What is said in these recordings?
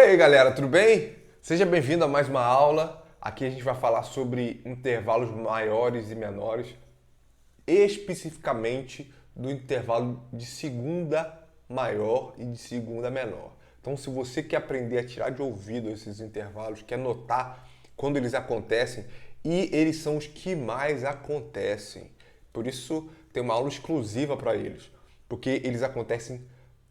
aí, galera, tudo bem? Seja bem-vindo a mais uma aula. Aqui a gente vai falar sobre intervalos maiores e menores, especificamente do intervalo de segunda maior e de segunda menor. Então, se você quer aprender a tirar de ouvido esses intervalos, quer notar quando eles acontecem, e eles são os que mais acontecem. Por isso, tem uma aula exclusiva para eles, porque eles acontecem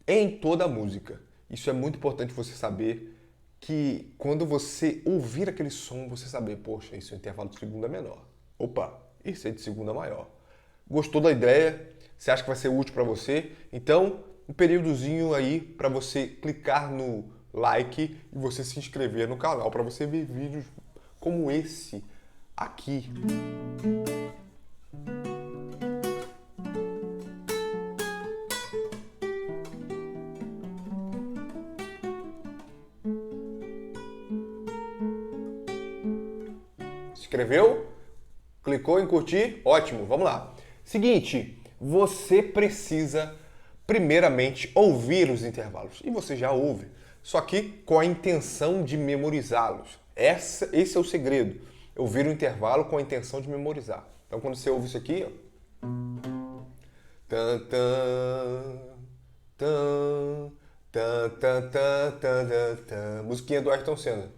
em toda a música. Isso é muito importante você saber, que quando você ouvir aquele som, você saber, poxa, isso é um intervalo de segunda menor. Opa, isso é de segunda maior. Gostou da ideia? Você acha que vai ser útil para você? Então, um períodozinho aí para você clicar no like e você se inscrever no canal para você ver vídeos como esse aqui. Se inscreveu? Clicou em curtir? Ótimo, vamos lá. Seguinte, você precisa primeiramente ouvir os intervalos. E você já ouve, só que com a intenção de memorizá-los. Esse é o segredo. Ouvir o intervalo com a intenção de memorizar. Então quando você ouve isso aqui, ó. Tan, tan, tan, tan, tan, tan, tan, tan, musiquinha do Ayrton Senna.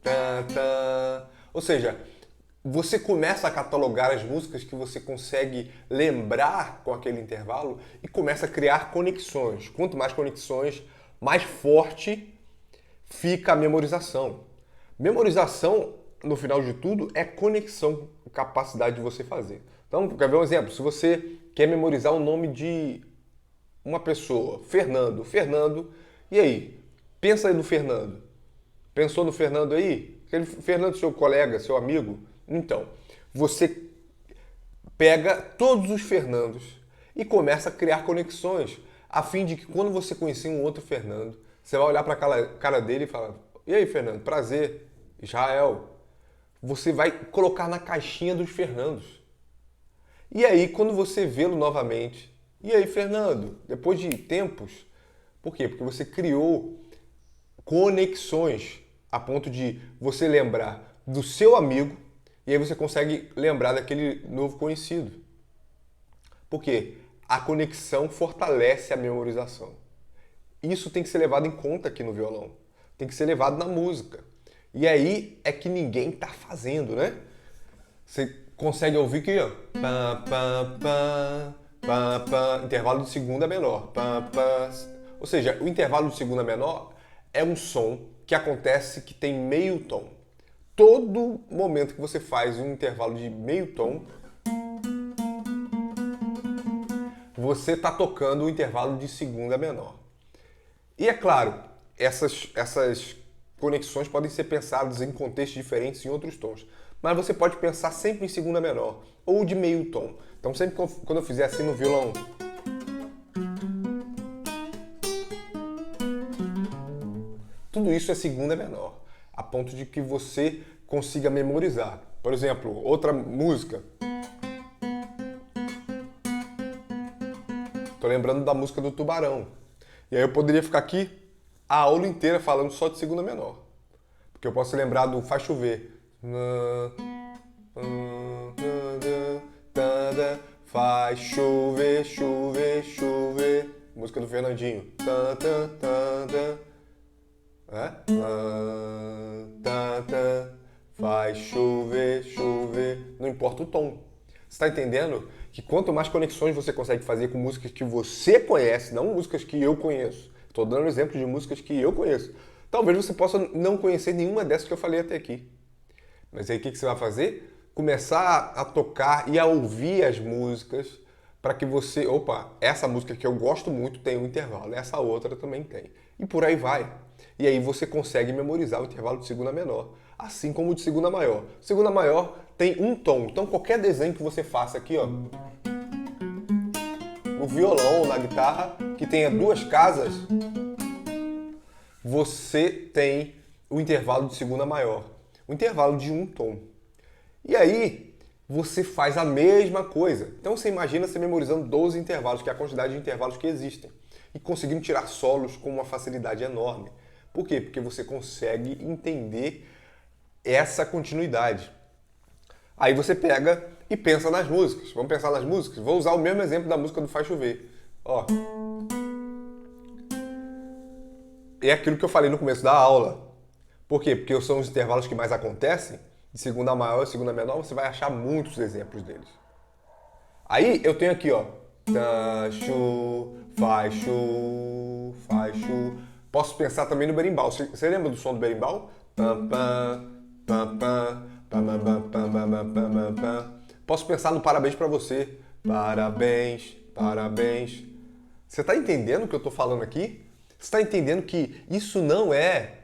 Tan, tan. Ou seja, você começa a catalogar as músicas que você consegue lembrar com aquele intervalo e começa a criar conexões. Quanto mais conexões, mais forte fica a memorização. Memorização, no final de tudo, é conexão, capacidade de você fazer. Então, quer ver um exemplo? Se você quer memorizar o nome de uma pessoa, Fernando. Fernando, e aí? Pensa aí no Fernando. Pensou no Fernando aí? Aquele Fernando, seu colega, seu amigo? Então, você pega todos os Fernandos e começa a criar conexões, a fim de que quando você conhecer um outro Fernando, você vai olhar para aquela cara dele e falar: e aí, Fernando, prazer, Israel. Você vai colocar na caixinha dos Fernandos. E aí, quando você vê-lo novamente, e aí, Fernando, depois de tempos, por quê? Porque você criou conexões a ponto de você lembrar do seu amigo e aí você consegue lembrar daquele novo conhecido. Por quê? A conexão fortalece a memorização. Isso tem que ser levado em conta aqui no violão. Tem que ser levado na música. E aí é que ninguém está fazendo, né? Você consegue ouvir aqui, ó. Pá, pá, pá, pá, pá, intervalo de segunda menor. Pá, pá. Ou seja, o intervalo de segunda menor é um som que acontece que tem meio tom. Todo momento que você faz um intervalo de meio tom, você está tocando o intervalo de segunda menor. E é claro, essas conexões podem ser pensadas em contextos diferentes em outros tons. Mas você pode pensar sempre em segunda menor ou de meio tom. Então sempre quando eu fizer assim no violão, tudo isso é segunda menor, a ponto de que você consiga memorizar. Por exemplo, outra música. Tô lembrando da música do Tubarão. E aí eu poderia ficar aqui a aula inteira falando só de segunda menor. Porque eu posso lembrar do Faz Chover. Faz chover, chover, chover. Música do Fernandinho. Faz chover, chover. Não importa o tom. Você está entendendo que quanto mais conexões você consegue fazer com músicas que você conhece, não músicas que eu conheço. Estou dando exemplo de músicas que eu conheço. Talvez você possa não conhecer nenhuma dessas que eu falei até aqui. Mas aí o que você vai fazer? Começar a tocar e a ouvir as músicas para que você... Opa, essa música que eu gosto muito tem um intervalo, essa outra também tem. E por aí vai. E aí você consegue memorizar o intervalo de segunda menor, assim como o de segunda maior. Segunda maior tem um tom, então qualquer desenho que você faça aqui, ó, no violão ou na guitarra, que tenha duas casas, você tem o intervalo de segunda maior, o intervalo de um tom. E aí você faz a mesma coisa. Então você imagina você memorizando 12 intervalos, que é a quantidade de intervalos que existem, e conseguindo tirar solos com uma facilidade enorme. Por quê? Porque você consegue entender essa continuidade. Aí você pega e pensa nas músicas. Vamos pensar nas músicas? Vou usar o mesmo exemplo da música do Faz Chover. Ó. É aquilo que eu falei no começo da aula. Por quê? Porque são os intervalos que mais acontecem. De segunda maior e segunda menor, você vai achar muitos exemplos deles. Aí eu tenho aqui, ó. Tá, chu, faz chu, faz chu. Posso pensar também no berimbau. Você lembra do som do berimbau? Pam, pam, pam, pam, pam, pam, pam, pam, pam, pam, pam. Posso pensar no parabéns pra você. Parabéns, parabéns. Você tá entendendo o que eu tô falando aqui? Você tá entendendo que isso não é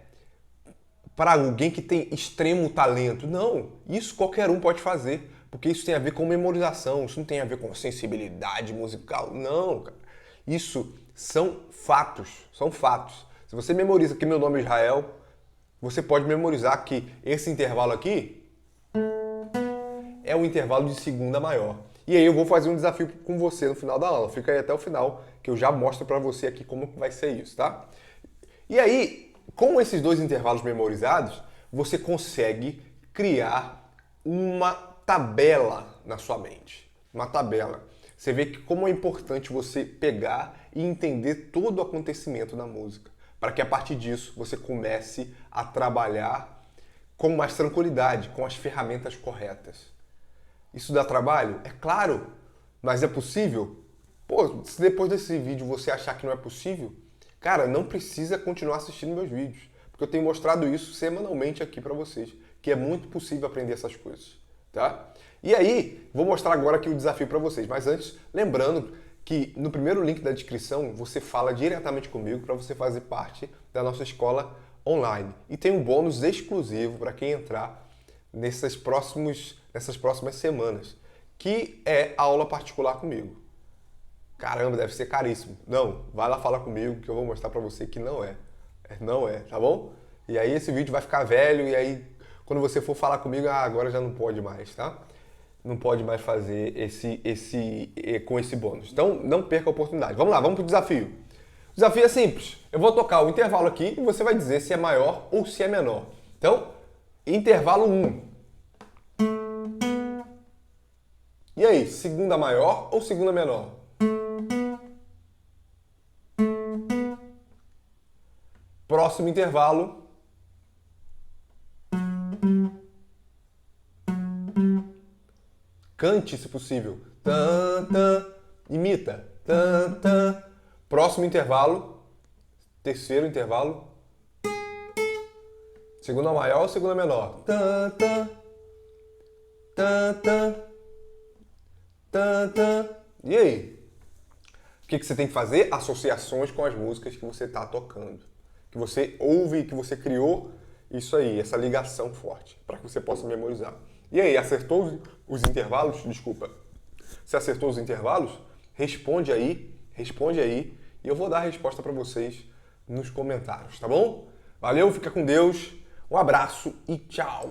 para alguém que tem extremo talento. Não, isso qualquer um pode fazer, porque isso tem a ver com memorização, isso não tem a ver com sensibilidade musical. Não, cara. Isso são fatos, são fatos. Se você memoriza que meu nome é Israel, você pode memorizar que esse intervalo aqui é o intervalo de segunda maior. E aí eu vou fazer um desafio com você no final da aula. Fica aí até o final, que eu já mostro para você aqui como vai ser isso, tá? E aí, com esses dois intervalos memorizados, você consegue criar uma tabela na sua mente. Uma tabela. Você vê que como é importante você pegar e entender todo o acontecimento da música, para que a partir disso você comece a trabalhar com mais tranquilidade, com as ferramentas corretas. Isso dá trabalho? É claro, mas é possível? Pô, se depois desse vídeo você achar que não é possível, cara, não precisa continuar assistindo meus vídeos, porque eu tenho mostrado isso semanalmente aqui para vocês, que é muito possível aprender essas coisas, tá? E aí, vou mostrar agora aqui o desafio para vocês, mas antes, lembrando que no primeiro link da descrição você fala diretamente comigo para você fazer parte da nossa escola online. E tem um bônus exclusivo para quem entrar nessas próximas semanas, que é a aula particular comigo. Caramba, deve ser caríssimo. Não, vai lá falar comigo que eu vou mostrar pra você que não é. Não é, tá bom? E aí esse vídeo vai ficar velho e aí quando você for falar comigo, agora já não pode mais, tá? Não pode mais fazer com esse bônus. Então não perca a oportunidade. Vamos lá, vamos pro desafio. O desafio é simples. Eu vou tocar o intervalo aqui e você vai dizer se é maior ou se é menor. Então, intervalo 1. E aí, segunda maior ou segunda menor? Próximo intervalo. Cante, se possível. Tan, tan. Imita. Tan, tan. Próximo intervalo. Terceiro intervalo. Segunda maior ou segunda menor? Tan, tan. Tan, tan. Tan, tan. E aí? O que você tem que fazer? Associações com as músicas que você está tocando. Que você ouve, que você criou, isso aí, essa ligação forte, para que você possa memorizar. E aí, acertou os intervalos? Desculpa. Se acertou os intervalos, responde aí, e eu vou dar a resposta para vocês nos comentários, tá bom? Valeu, fica com Deus, um abraço e tchau!